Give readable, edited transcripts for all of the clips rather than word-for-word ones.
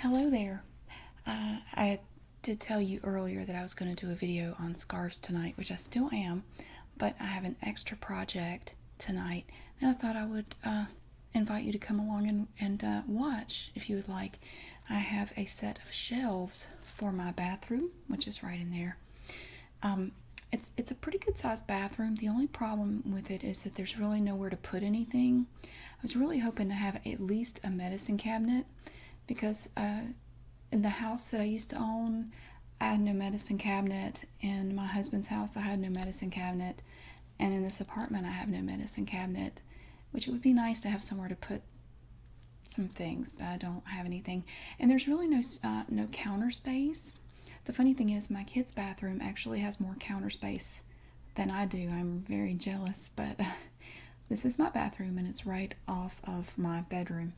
Hello there. I did tell you earlier that I was going to do a video on scarves tonight, which I still am, but I have an extra project tonight, and I thought I would invite you to come along and watch if you would like. I have a set of shelves for my bathroom, which is right in there. Um, it's a pretty good sized bathroom. The only problem with it is that there's really nowhere to put anything. I was really hoping to have at least a medicine cabinet because in the house that I used to own, I had no medicine cabinet. In my husband's house, I had no medicine cabinet. And in this apartment, I have no medicine cabinet, which it would be nice to have somewhere to put some things, but I don't have anything. And there's really no counter space. The funny thing is, my kid's bathroom actually has more counter space than I do. I'm very jealous, but this is my bathroom and it's right off of my bedroom.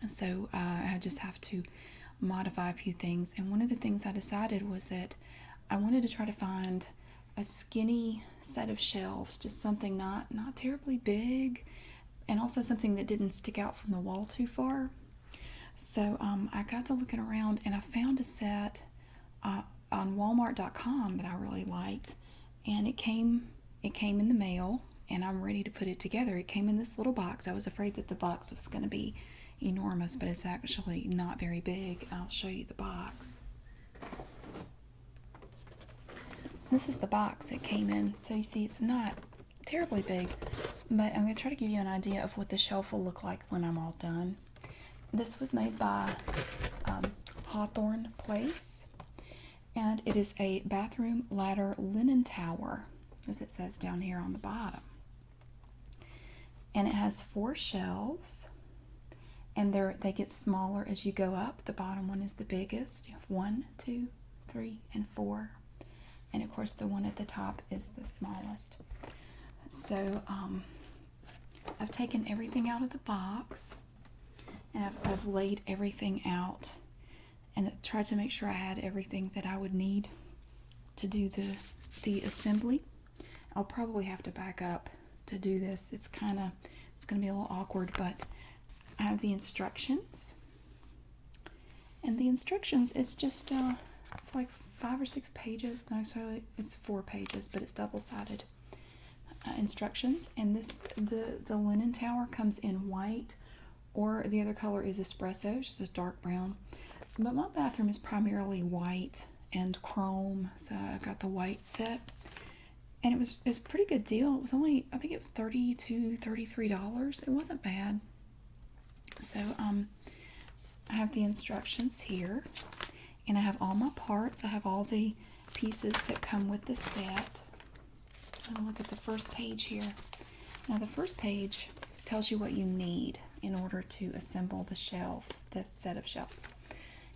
So I just have to modify a few things. And one of the things I decided was that I wanted to try to find a skinny set of shelves, just something not terribly big, and also something that didn't stick out from the wall too far. So I got to looking around and I found a set on Walmart.com that I really liked, and it came in the mail, and I'm ready to put it together. It came in this little box. I was afraid that the box was going to be enormous, but it's actually not very big. I'll show you the box. This is the box it came in. So you see, it's not terribly big, but I'm going to try to give you an idea of what the shelf will look like when I'm all done. This was made by Hawthorne Place, and it is a bathroom ladder linen tower, as it says down here on the bottom. And it has 4 shelves, and they get smaller as you go up. The bottom one is the biggest. You have 1, 2, 3, and 4. And of course, the one at the top is the smallest. So I've taken everything out of the box, and I've laid everything out and tried to make sure I had everything that I would need to do the assembly. I'll probably have to back up to do this. It's going to be a little awkward, but I have the instructions. And the instructions, it's just, it's like 5 or 6 pages. No, sorry, it's 4 pages, but it's double-sided instructions. And the linen tower comes in white, or the other color is espresso, which is a dark brown. But my bathroom is primarily white and chrome, so I got the white set. And it was a pretty good deal. It was only, I think it was $32, $33. It wasn't bad. So I have the instructions here, and I have all my parts. I have all the pieces that come with the set. I'll look at the first page here. Now the first page tells you what you need in order to assemble the set of shelves.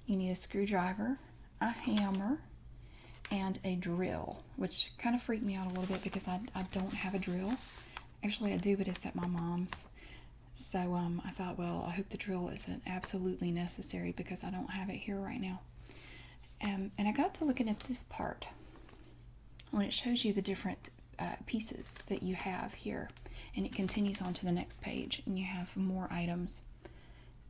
You need a screwdriver, a hammer, and a drill, which kind of freaked me out a little bit because I don't have a drill. Actually, I do, but it's at my mom's. So I thought, well, I hope the drill isn't absolutely necessary because I don't have it here right now. And I got to looking at this part when it shows you the different pieces that you have here, and it continues on to the next page, and you have more items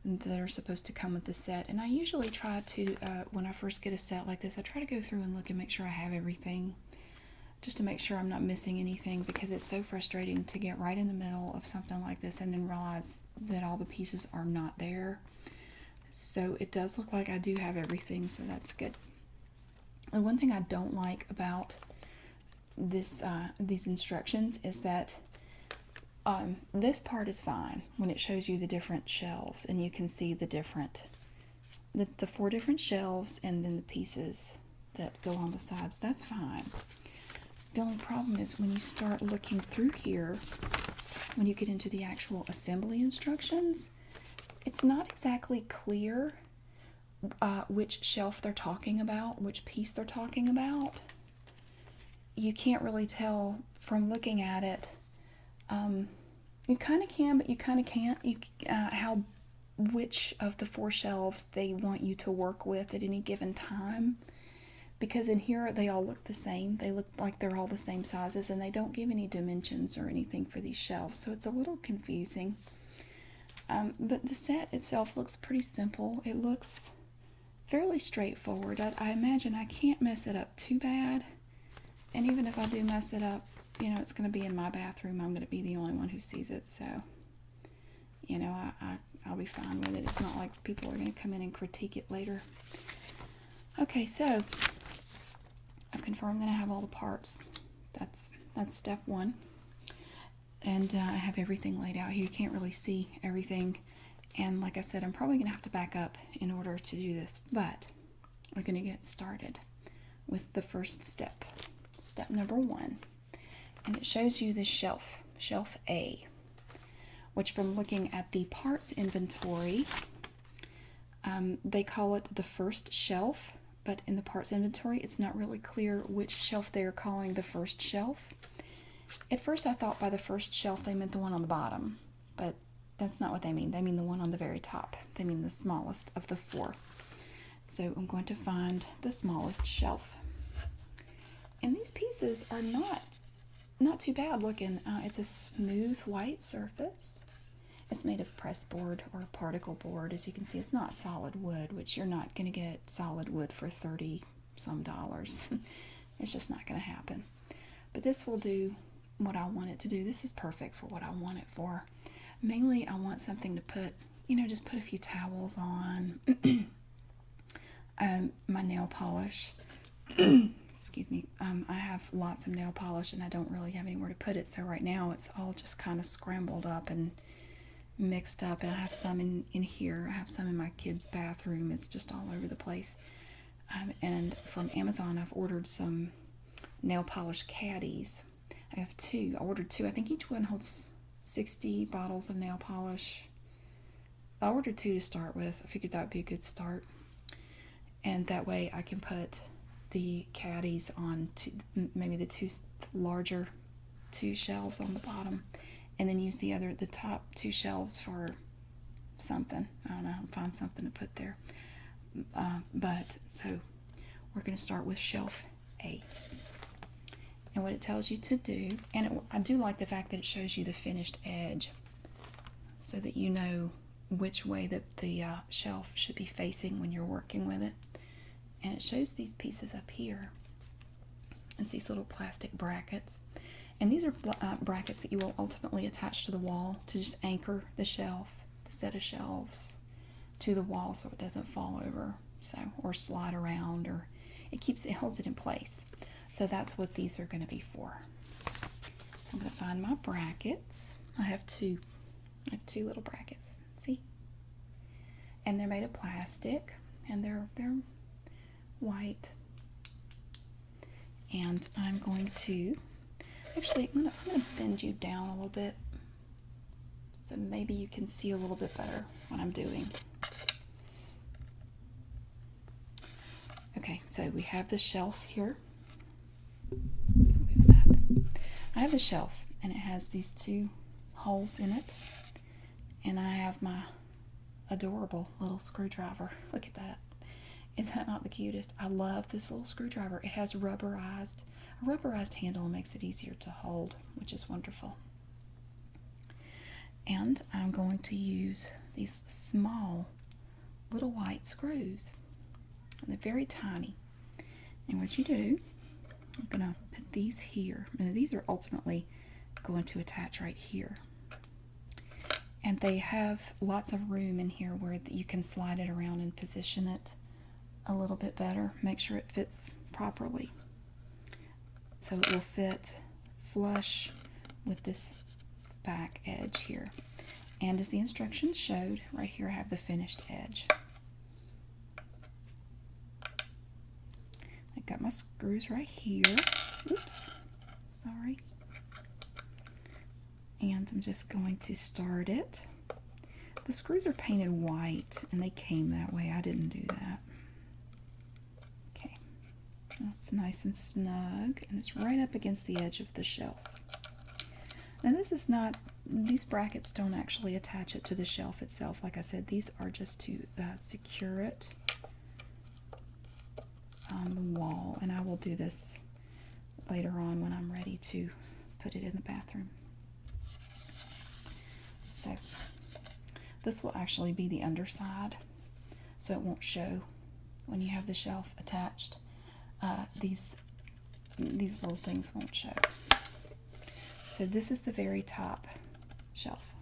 that are supposed to come with the set. And I usually try to, when I first get a set like this, I try to go through and look and make sure I have everything, just to make sure I'm not missing anything, because it's so frustrating to get right in the middle of something like this and then realize that all the pieces are not there. So it does look like I do have everything, so that's good. And one thing I don't like about these instructions is that this part is fine when it shows you the different shelves, and you can see the 4 different shelves and then the pieces that go on the sides. That's fine. The only problem is when you start looking through here, when you get into the actual assembly instructions, it's not exactly clear which shelf they're talking about, which piece they're talking about. You can't really tell from looking at it. You kind of can, but you kind of can't. Which of the 4 shelves they want you to work with at any given time. Because in here they all look the same. They look like they're all the same sizes, and they don't give any dimensions or anything for these shelves. So it's a little confusing. But the set itself looks pretty simple. It looks fairly straightforward. I imagine I can't mess it up too bad. And even if I do mess it up, it's going to be in my bathroom. I'm going to be the only one who sees it. So, I'll be fine with it. It's not like people are going to come in and critique it later. Okay, so I've confirmed that I have all the parts. That's step one. And I have everything laid out here. You can't really see everything. And like I said, I'm probably going to have to back up in order to do this. But we're going to get started with the first step. Step number 1. And it shows you the shelf A, which from looking at the parts inventory, they call it the first shelf. But in the parts inventory, it's not really clear which shelf they are calling the first shelf. At first, I thought by the first shelf they meant the one on the bottom, but that's not what they mean. They mean the one on the very top. They mean the smallest of the 4. So I'm going to find the smallest shelf. And these pieces are not too bad looking. It's a smooth white surface. It's made of press board or particle board. As you can see, it's not solid wood, which you're not going to get solid wood for $30-some. It's just not going to happen. But this will do what I want it to do. This is perfect for what I want it for. Mainly, I want something to put, just put a few towels on. My nail polish. Excuse me. I have lots of nail polish and I don't really have anywhere to put it. So right now it's all just kind of scrambled up and mixed up. And I have some in here. I have some in my kids' bathroom. It's just all over the place. And from Amazon, I've ordered some nail polish caddies. I have 2. I ordered 2. I think each one holds 60 bottles of nail polish. I ordered 2 to start with. I figured that would be a good start. And that way I can put the caddies on maybe the 2 larger 2 shelves on the bottom. And then use the top 2 shelves for something. I don't know. Find something to put there. So we're going to start with shelf A. And what it tells you to do, and I do like the fact that it shows you the finished edge so that you know which way that the shelf should be facing when you're working with it. And it shows these pieces up here. It's these little plastic brackets. And these are brackets that you will ultimately attach to the wall to just anchor the set of shelves to the wall so it doesn't fall over or slide around, or it holds it in place. So that's what these are going to be for. So I'm going to find my brackets. I have 2 little brackets. See? And they're made of plastic, and they're white. And I'm going to I'm going to bend you down a little bit so maybe you can see a little bit better what I'm doing. Okay, so we have the shelf here. I have a shelf, and it has these 2 holes in it, and I have my adorable little screwdriver. Look at that. Is that not the cutest? I love this little screwdriver. It has a rubberized handle and makes it easier to hold, which is wonderful. And I'm going to use these small little white screws. And they're very tiny. And what you do, I'm going to put these here. And these are ultimately going to attach right here. And they have lots of room in here where you can slide it around and position it a little bit better. Make sure it fits properly. So it will fit flush with this back edge here. And as the instructions showed, right here I have the finished edge. I've got my screws right here. Oops, sorry. And I'm just going to start it. The screws are painted white, and they came that way. I didn't do that. Okay, that's nice and snug, and it's right up against the edge of the shelf. Now these brackets don't actually attach it to the shelf itself. Like I said, these are just to secure it on the wall, and I will do this later on when I'm ready to put it in the bathroom. So This will actually be the underside, so it won't show when you have the shelf attached. These little things won't show. So this is the very top shelf,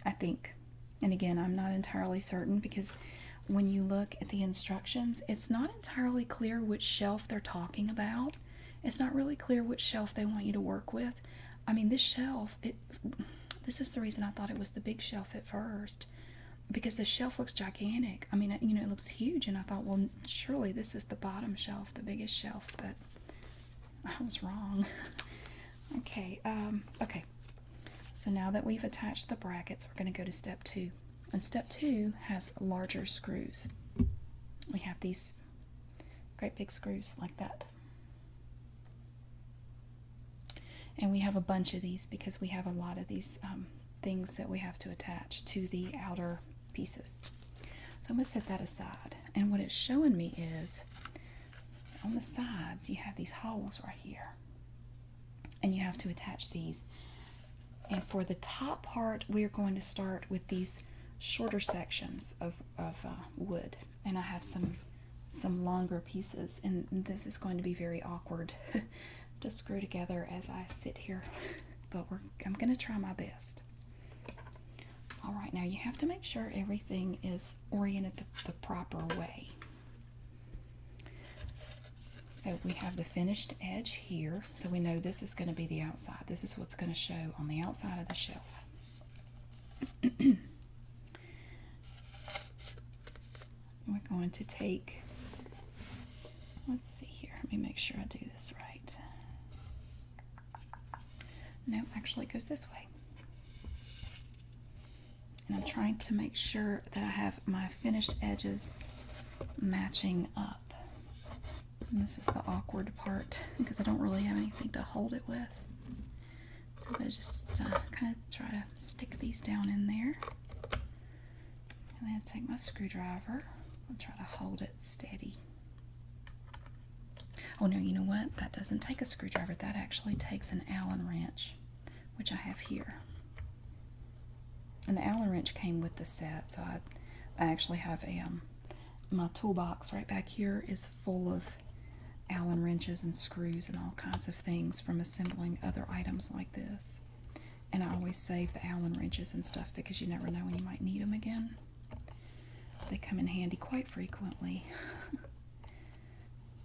I think. And again, I'm not entirely certain, because when you look at the instructions, it's not entirely clear which shelf they're talking about. It's not really clear which shelf they want you to work with. I mean, this shelf, this is the reason I thought it was the big shelf at first, because the shelf looks gigantic. I mean, you know, it looks huge, and I thought, well, surely this is the bottom shelf, the biggest shelf, but I was wrong. Okay, okay. So now that we've attached the brackets, we're going to go to step 2. And step 2 has larger screws. We have these great big screws like that. And we have a bunch of these because we have a lot of these things that we have to attach to the outer pieces. So I'm going to set that aside. And what it's showing me is, on the sides, you have these holes right here. And you have to attach these. And for the top part, we're going to start with these shorter sections of wood. And I have some longer pieces. And this is going to be very awkward to screw together as I sit here. But I'm going to try my best. All right, now you have to make sure everything is oriented the proper way. So we have the finished edge here, so we know this is going to be the outside. This is what's going to show on the outside of the shelf. We're going to take, let's see here, let me make sure I do this right. No, actually it goes this way. And I'm trying to make sure that I have my finished edges matching up. And this is the awkward part because I don't really have anything to hold it with. So I just kind of try to stick these down in there. And then take my screwdriver and try to hold it steady. Oh no, you know what? That doesn't take a screwdriver. That actually takes an Allen wrench, which I have here. And the Allen wrench came with the set, so I actually have my toolbox right back here is full of Allen wrenches and screws and all kinds of things from assembling other items like this. And I always save the Allen wrenches and stuff because you never know when you might need them again. They come in handy quite frequently.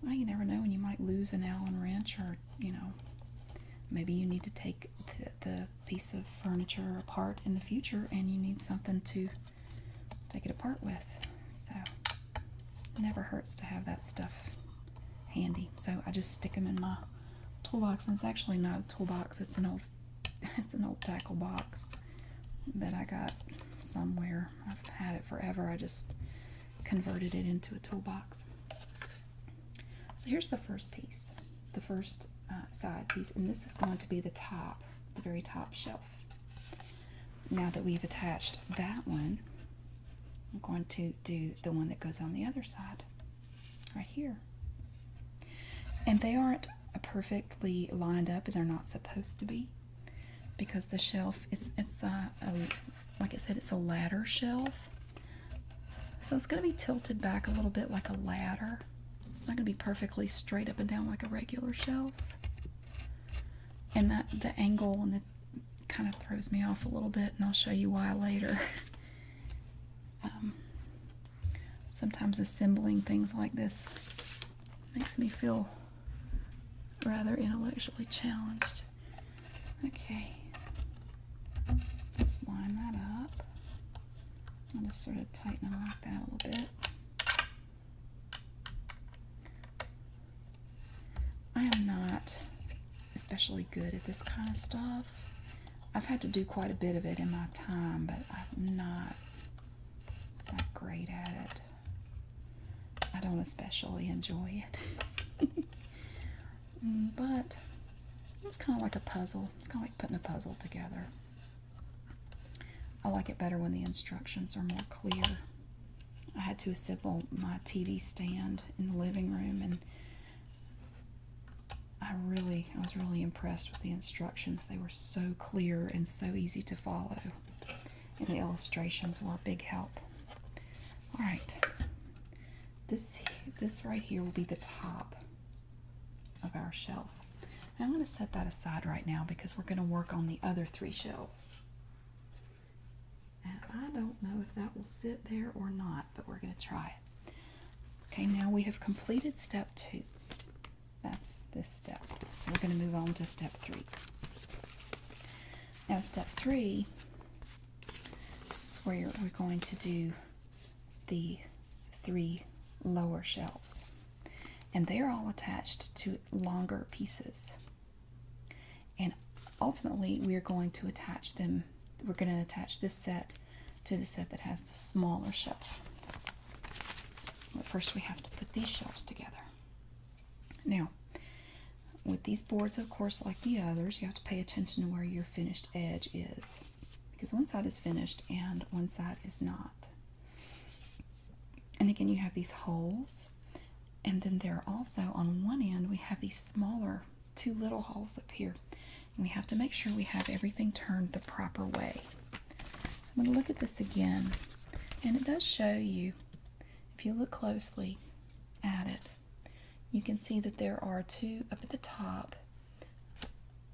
Well, you never know when you might lose an Allen wrench, or, you know, maybe you need to take the piece of furniture apart in the future and you need something to take it apart with. So it never hurts to have that stuff handy. So I just stick them in my toolbox, and it's actually not a toolbox, it's an old tackle box that I got somewhere. I've had it forever. I just converted it into a toolbox. So here's the first piece, the first side piece, and this is going to be the top, the very top shelf. Now that we've attached that one, I'm going to do the one that goes on the other side, right here. And they aren't perfectly lined up, and they're not supposed to be, because the shelf, it's like I said, it's a ladder shelf. So it's going to be tilted back a little bit like a ladder. It's not going to be perfectly straight up and down like a regular shelf. And that the angle and the kind of throws me off a little bit, and I'll show you why later. Sometimes assembling things like this makes me feel rather intellectually challenged. Okay, let's line that up. I'll just sort of tighten them like that a little bit. I am not especially good at this kind of stuff. I've had to do quite a bit of it in my time, but I'm not that great at it. I don't especially enjoy it. But it's kind of like a puzzle. It's kind of like putting a puzzle together. I like it better when the instructions are more clear. I had to assemble my TV stand in the living room, and I was really impressed with the instructions. They were so clear and so easy to follow. And the illustrations were a big help. All right, this right here will be the top of our shelf. And I'm going to set that aside right now because we're going to work on the other 3 shelves. And I don't know if that will sit there or not, but we're going to try it. Okay, now we have completed step 2. That's this step. So we're going to move on to step 3. Now step 3 is where we're going to do the 3 lower shelves. And they're all attached to longer pieces. And ultimately we're going to attach them, we're going to attach this set to the set that has the smaller shelf. But first we have to put these shelves together. Now, with these boards, of course, like the others, you have to pay attention to where your finished edge is. Because one side is finished and one side is not. And again, you have these holes. And then there are also, on one end, we have these smaller 2 little holes up here. And we have to make sure we have everything turned the proper way. So I'm going to look at this again. And it does show you, if you look closely at it, you can see that there are 2 up at the top.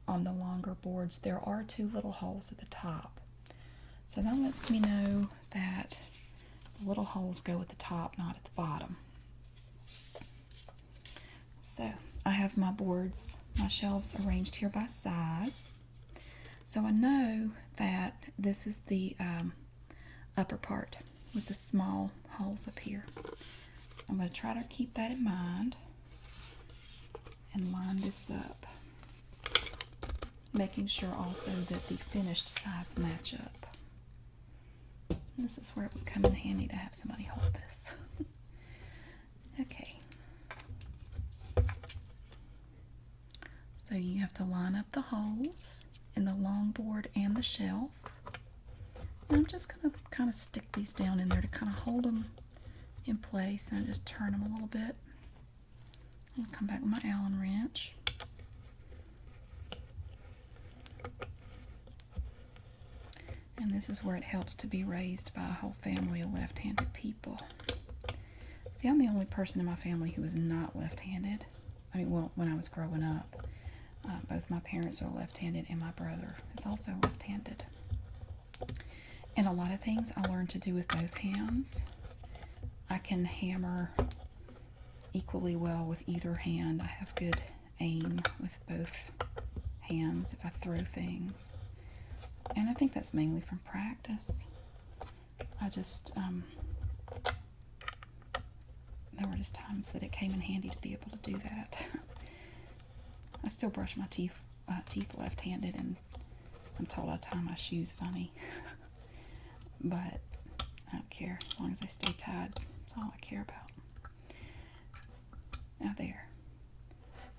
On the longer boards, there are 2 little holes at the top. So that lets me know that the little holes go at the top, not at the bottom. So I have my boards, my shelves arranged here by size. So I know that this is the upper part with the small holes up here. I'm going to try to keep that in mind and line this up, making sure also that the finished sides match up. And this is where it would come in handy to have somebody hold this. Okay. So you have to line up the holes in the long board and the shelf. And I'm just going to kind of stick these down in there to kind of hold them in place and just turn them a little bit. I'll come back with my Allen wrench. And this is where it helps to be raised by a whole family of left-handed people. See, I'm the only person in my family who is not left-handed. I mean, well, when I was growing up. Both my parents are left-handed and my brother is also left-handed. And a lot of things I learned to do with both hands. I can hammer equally well with either hand. I have good aim with both hands if I throw things. And I think that's mainly from practice. I just, there were just times that it came in handy to be able to do that. I still brush my teeth left-handed, and I'm told I tie my shoes funny. But I don't care. As long as they stay tied, that's all I care about. Now there.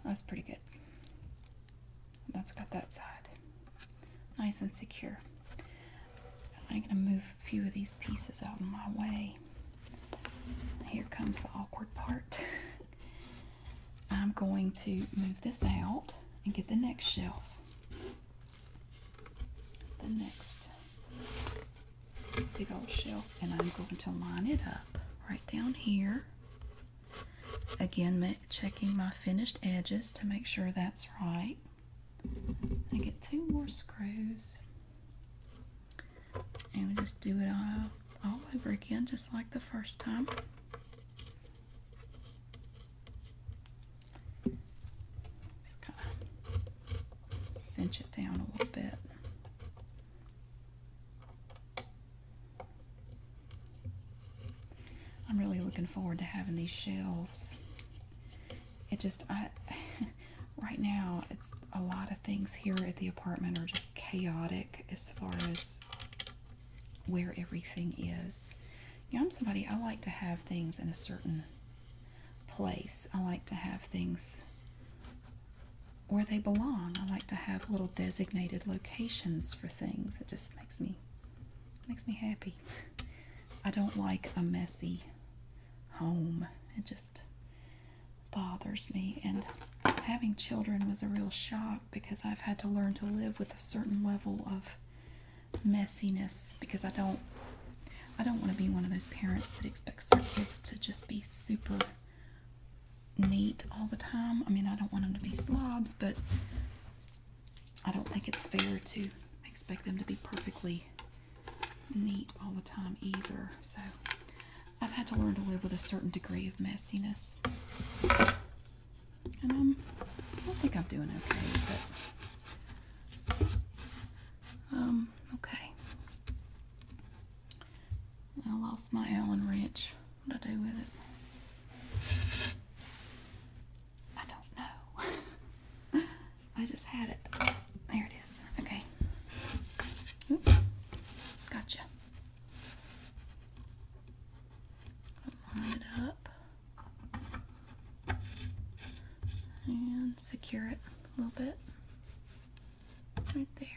That's pretty good. That's got that side. Nice and secure. I'm going to move a few of these pieces out of my way. Here comes the awkward part. I'm going to move this out and get the next shelf. The next big old shelf, and I'm going to line it up right down here. Again, checking my finished edges to make sure that's right. I get 2 more screws. And we just do it all over again, just like the first time. Just kind of cinch it down a little bit. I'm really looking forward to having these shelves. It just, right now, it's a lot of things here at the apartment are just chaotic as far as where everything is. You know, I'm somebody, I like to have things in a certain place. I like to have things where they belong. I like to have little designated locations for things. It just makes me happy. I don't like a messy home. It just bothers me, and having children was a real shock because I've had to learn to live with a certain level of messiness, because I don't want to be one of those parents that expects their kids to just be super neat all the time. I mean, I don't want them to be slobs, but I don't think it's fair to expect them to be perfectly neat all the time either. So I've had to learn to live with a certain degree of messiness. And I think I'm doing okay, but okay. I lost my Allen wrench. What do I do with it? I don't know. I just had it. There it is. Okay. Oop. Gotcha. Line it up and secure it a little bit right there.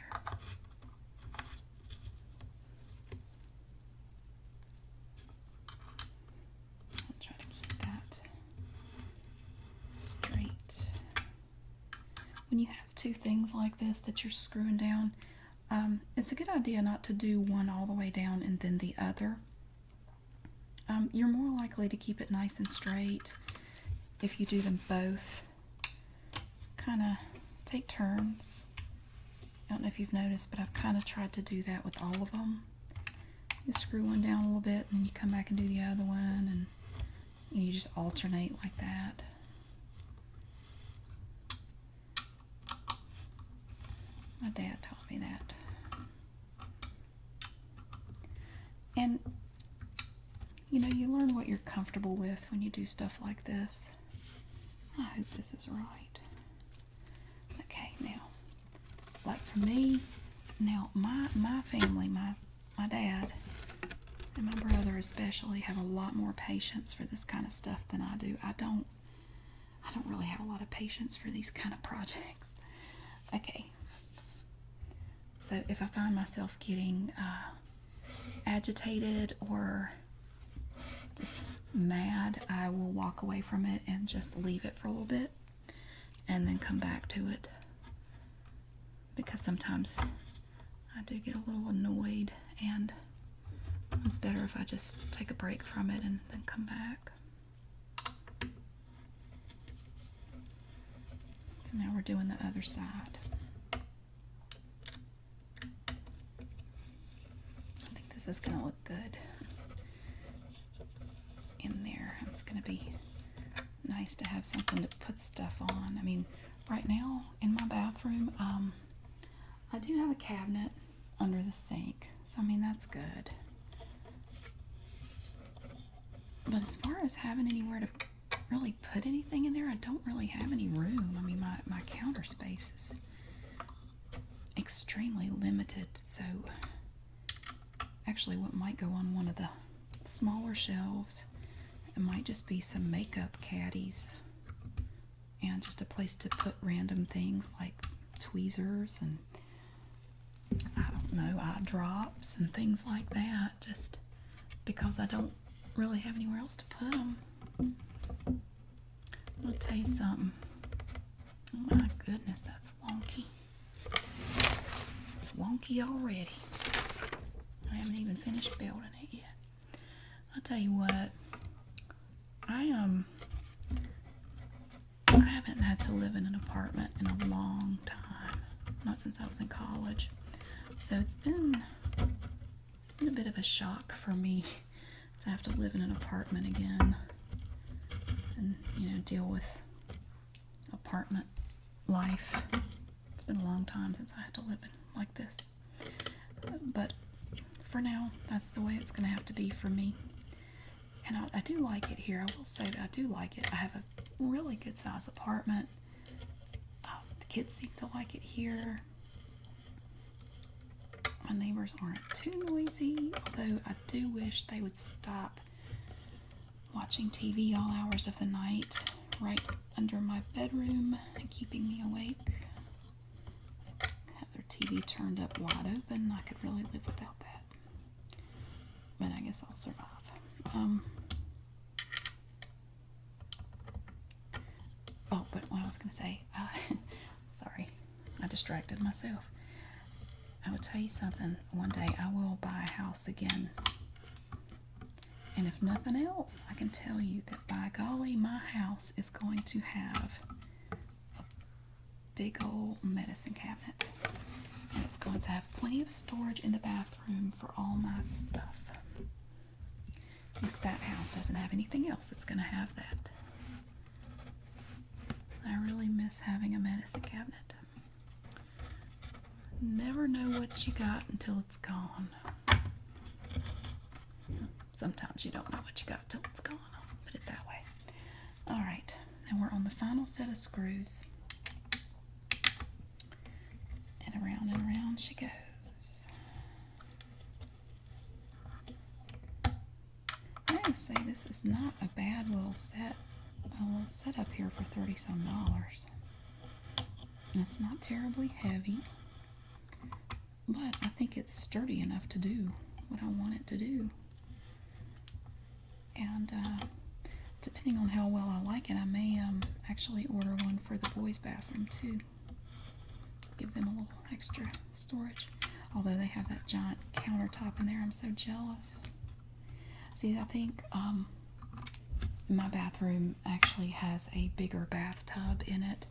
I'll try to keep that straight. When you have two things like this that you're screwing down, it's a good idea not to do one all the way down and then the other. You're more likely to keep it nice and straight if you do them both. Kind of take turns. I don't know if you've noticed, but I've kind of tried to do that with all of them. You screw one down a little bit, and then you come back and do the other one, and you just alternate like that. My dad taught me that. And you learn what you're comfortable with when you do stuff like this. I hope this is right. Okay, now, like for me, now my family, my dad and my brother especially have a lot more patience for this kind of stuff than I do. I don't really have a lot of patience for these kind of projects. Okay. So if I find myself getting agitated or just mad, I will walk away from it and just leave it for a little bit and then come back to it, because sometimes I do get a little annoyed, and it's better if I just take a break from it and then come back. So now we're doing the other side. I think this is going to look good in there. It's going to be nice to have something to put stuff on. I mean, right now in my bathroom, I do have a cabinet under the sink, so I mean that's good. But as far as having anywhere to really put anything in there, I don't really have any room. I mean, my counter space is extremely limited, so actually what might go on one of the smaller shelves, it might just be some makeup caddies and just a place to put random things like tweezers and, I don't know, eye drops and things like that, just because I don't really have anywhere else to put them. I'll tell you something. Oh my goodness, that's wonky. It's wonky already. I haven't even finished building it yet. I'll tell you what, I haven't had to live in an apartment in a long time. Not since I was in college. So it's been a bit of a shock for me to have to live in an apartment again and, deal with apartment life. It's been a long time since I had to live in like this. But for now, that's the way it's going to have to be for me. And I do like it here. I will say that I do like it. I have a really good size apartment. The kids seem to like it here. My neighbors aren't too noisy, although I do wish they would stop watching TV all hours of the night right under my bedroom and keeping me awake. Have their TV turned up wide open. I could really live without that. But I guess I'll survive. But what I was going to say, sorry, I distracted myself. I will tell you something. One day I will buy a house again. And if nothing else, I can tell you that by golly, my house is going to have a big old medicine cabinet. And it's going to have plenty of storage in the bathroom for all my stuff. If that house doesn't have anything else, it's going to have that. I really miss having a medicine cabinet. Never know what you got until it's gone. Sometimes you don't know what you got till it's gone. I'll put it that way. All right, now we're on the final set of screws. And around she goes. I say this is not a bad little set. A little setup here for $30-some. And it's not terribly heavy, but I think it's sturdy enough to do what I want it to do. And depending on how well I like it, I may actually order one for the boys' bathroom too. Give them a little extra storage. Although they have that giant countertop in there, I'm so jealous. See, I think my bathroom actually has a bigger bathtub in it.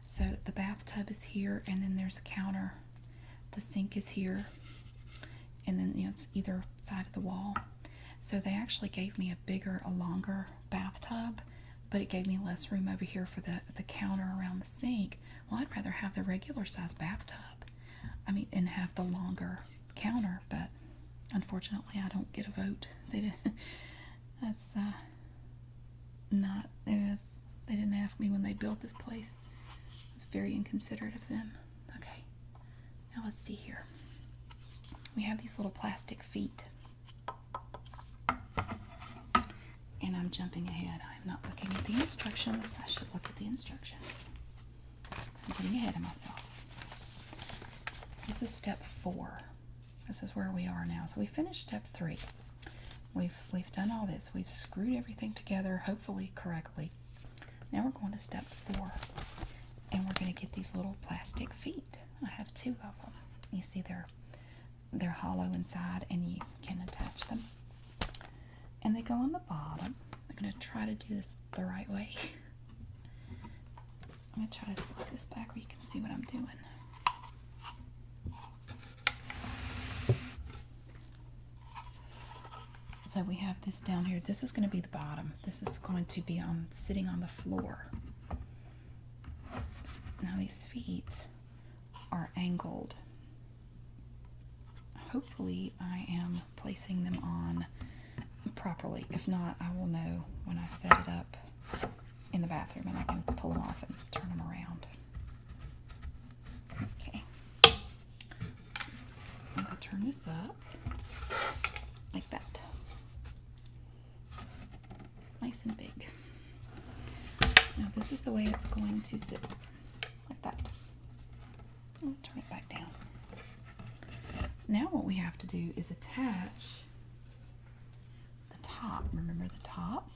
So the bathtub is here, and then there's a counter. The sink is here, and then it's either side of the wall. So they actually gave me a longer bathtub, but it gave me less room over here for the counter around the sink. Well, I'd rather have the regular size bathtub. I mean, and have the longer counter, but unfortunately I don't get a vote. That's not, they didn't ask me when they built this place. It's very inconsiderate of them. Okay, now let's see here. We have these little plastic feet. And I'm jumping ahead. I'm not looking at the instructions. I should look at the instructions. I'm getting ahead of myself. This is step 4. This is where we are now. So we finished step 3. We've done all this. We've screwed everything together, hopefully correctly. Now we're going to step 4. And we're going to get these little plastic feet. I have 2 of them. You see they're hollow inside, and you can attach them. And they go on the bottom. I'm going to try to do this the right way. I'm going to try to slide this back where you can see what I'm doing. So we have this down here. This is going to be the bottom. This is going to be sitting on the floor. Now these feet are angled. Hopefully I am placing them on properly. If not, I will know when I set it up in the bathroom, and I can pull them off and turn them around. Okay. Oops. I'm going to turn this up like that. Nice and big. Now this is the way it's going to sit, like that. I'll turn it back down. Now what we have to do is attach top. Remember the top?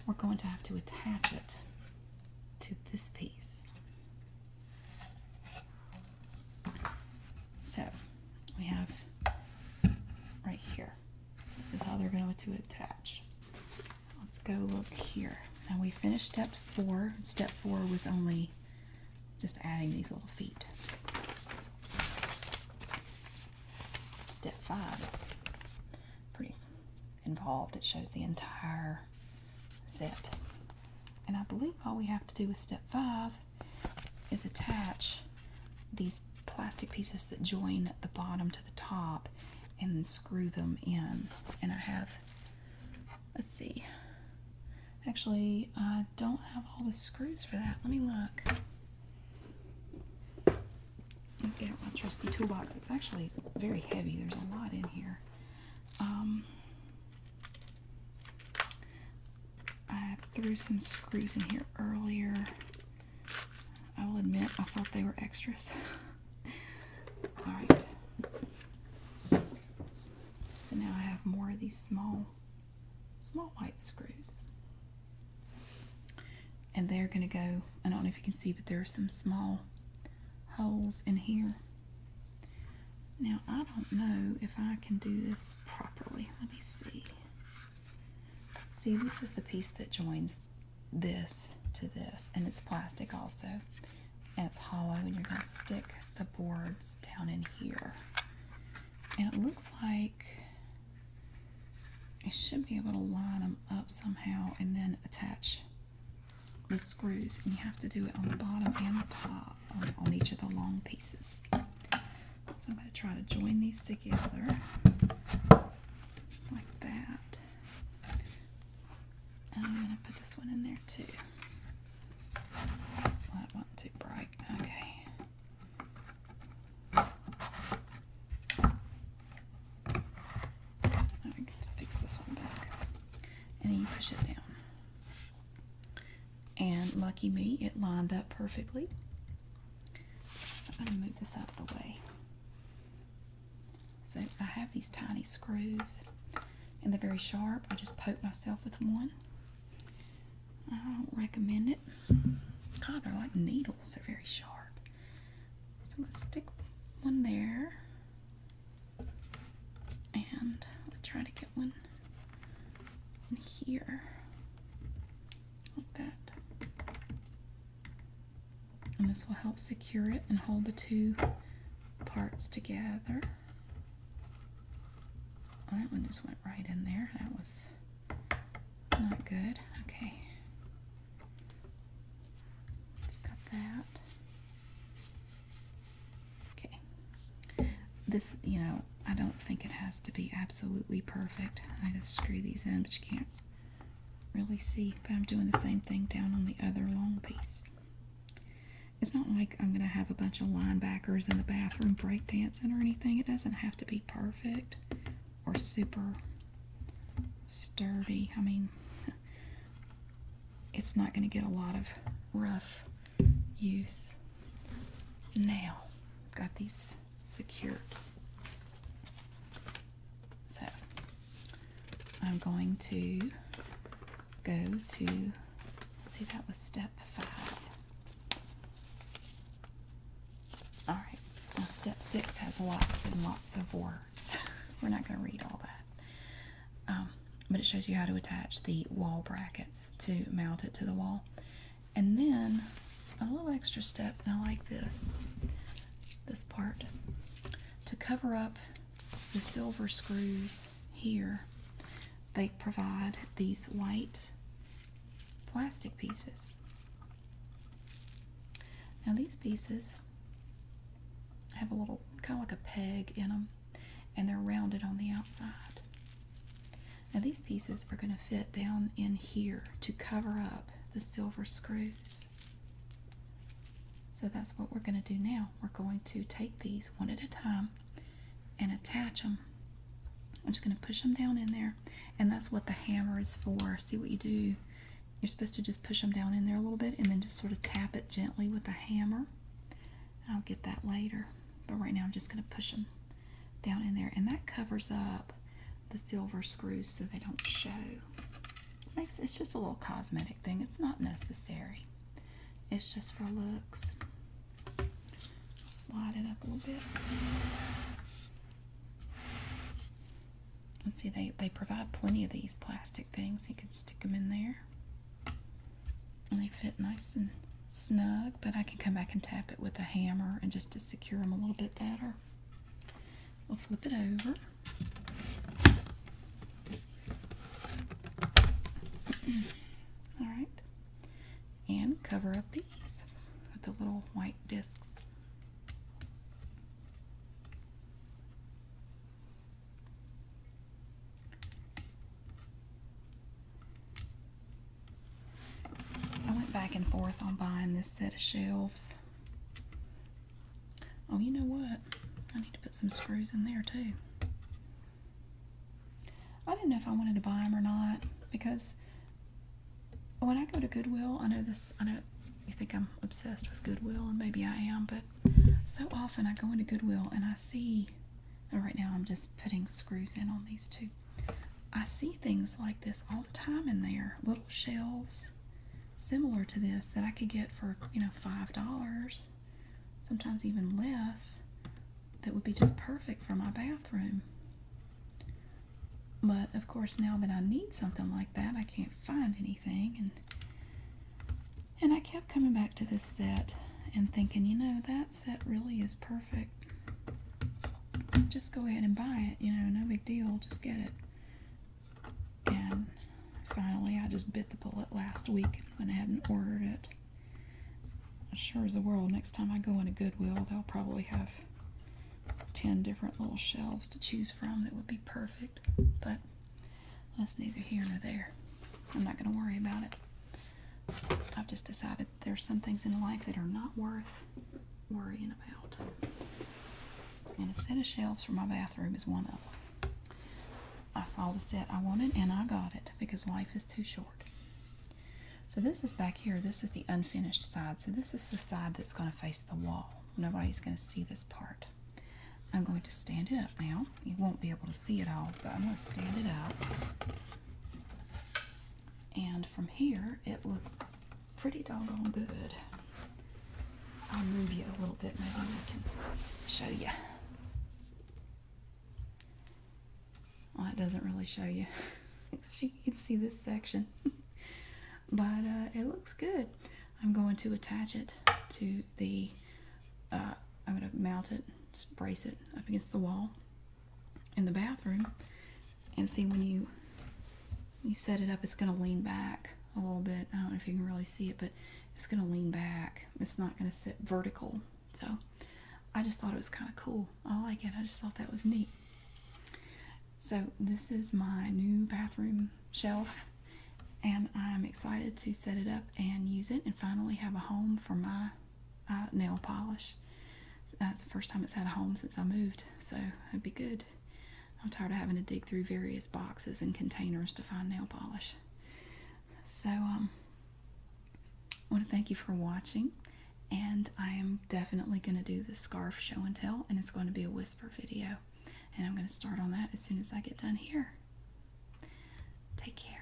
We're going to have to attach it to this piece. So we have right here. This is how they're going to attach. Let's go look here. Now we finished step 4. Step 4 was only just adding these little feet. Step 5 is pretty involved. It shows the entire set. And I believe all we have to do with step 5 is attach these plastic pieces that join the bottom to the top and then screw them in. And I have, let's see, actually I don't have all the screws for that. Let me look. I'll get out my trusty toolbox. It's actually very heavy. There's a lot in here. I threw some screws in here earlier. I will admit I thought they were extras. Alright. So now I have more of these small white screws. And they're going to go, I don't know if you can see, but there are some small holes in here. Now, I don't know if I can do this properly. Let me see. See, this is the piece that joins this to this, and it's plastic also. And it's hollow, and you're going to stick the boards down in here. And it looks like I should be able to line them up somehow and then attach the screws. And you have to do it on the bottom and the top on each of the long pieces. So I'm going to try to join these together like that. And I'm going to put this one in there too. Well, that wasn't too bright. Okay. I'm going to fix this one back. And then you push it down. And lucky me, it lined up perfectly. So I'm going to move this out of the way. So I have these tiny screws, and they're very sharp. I just poke myself with one. I don't recommend it. God, they're like needles. They're very sharp. So I'm going to stick one there, and I'll try to get one in here, like that. And this will help secure it and hold the two parts together. Well, that one just went right in there. That was not good. Okay. It's got that. Okay. This, you know, I don't think it has to be absolutely perfect. I just screw these in, but you can't really see. But I'm doing the same thing down on the other long piece. It's not like I'm going to have a bunch of linebackers in the bathroom breakdancing or anything. It doesn't have to be perfect or super sturdy. I mean, it's not going to get a lot of rough use. Now, I've got these secured. So, I'm going to go to, see, that was step 5. Alright, now step 6 has lots and lots of words. We're not going to read all that. But it shows you how to attach the wall brackets to mount it to the wall. And then a little extra step, and I like this part. To cover up the silver screws here, they provide these white plastic pieces. Now these pieces have a little, kind of like a peg in them, and they're rounded on the outside. Now these pieces are going to fit down in here to cover up the silver screws. So that's what we're going to do now. We're going to take these one at a time and attach them. I'm just going to push them down in there, and that's what the hammer is for. See what you do? You're supposed to just push them down in there a little bit and then just sort of tap it gently with the hammer. I'll get that later, but right now I'm just going to push them down in there, and that covers up the silver screws so they don't show. It's just a little cosmetic thing. It's not necessary. It's just for looks. Slide it up a little bit. And see, they provide plenty of these plastic things. You can stick them in there, and they fit nice and snug, but I can come back and tap it with a hammer and just to secure them a little bit better. We'll flip it over. Alright, and cover up these with the little white discs. I went back and forth on buying this set of shelves. Oh, you know what? I need to put some screws in there too. I didn't know if I wanted to buy them or not, because when I go to Goodwill, I know you think I'm obsessed with Goodwill, and maybe I am, but so often I go into Goodwill and I see, and right now I'm just putting screws in on these two. I see things like this all the time in there, little shelves similar to this that I could get for, $5, sometimes even less. that would be just perfect for my bathroom. But of course, now that I need something like that, I can't find anything. And I kept coming back to this set and thinking, you know, that set really is perfect. Just go ahead and buy it, you know, no big deal, just get it. And finally, I just bit the bullet last week and went ahead and ordered it. Sure as the world, next time I go into Goodwill, they'll probably have 10 different little shelves to choose from that would be perfect. But that's neither here nor there. I'm not going to worry about it. I've just decided there's some things in life that are not worth worrying about. And a set of shelves for my bathroom is one of them. I saw the set I wanted and I got it because life is too short. So this is back here. This is the unfinished side. So this is the side that's going to face the wall. Nobody's going to see this part. I'm going to stand it up now. You won't be able to see it all, but I'm going to stand it up. And from here, it looks pretty doggone good. I'll move you a little bit. Maybe I can show you. Well, it doesn't really show you. You can see this section. But it looks good. I'm going to attach it to the, I'm going to mount it, just brace it up against the wall in the bathroom. And see, when you set it up, it's going to lean back a little bit. I don't know if you can really see it, but it's going to lean back. It's not going to sit vertical. So I just thought it was kind of cool. I like it. I just thought that was neat. So this is my new bathroom shelf. And I'm excited to set it up and use it and finally have a home for my nail polish. That's the first time it's had a home since I moved, so it'd be good. I'm tired of having to dig through various boxes and containers to find nail polish. So I want to thank you for watching, and I am definitely going to do the scarf show and tell, and it's going to be a whisper video. And I'm going to start on that as soon as I get done here. Take care.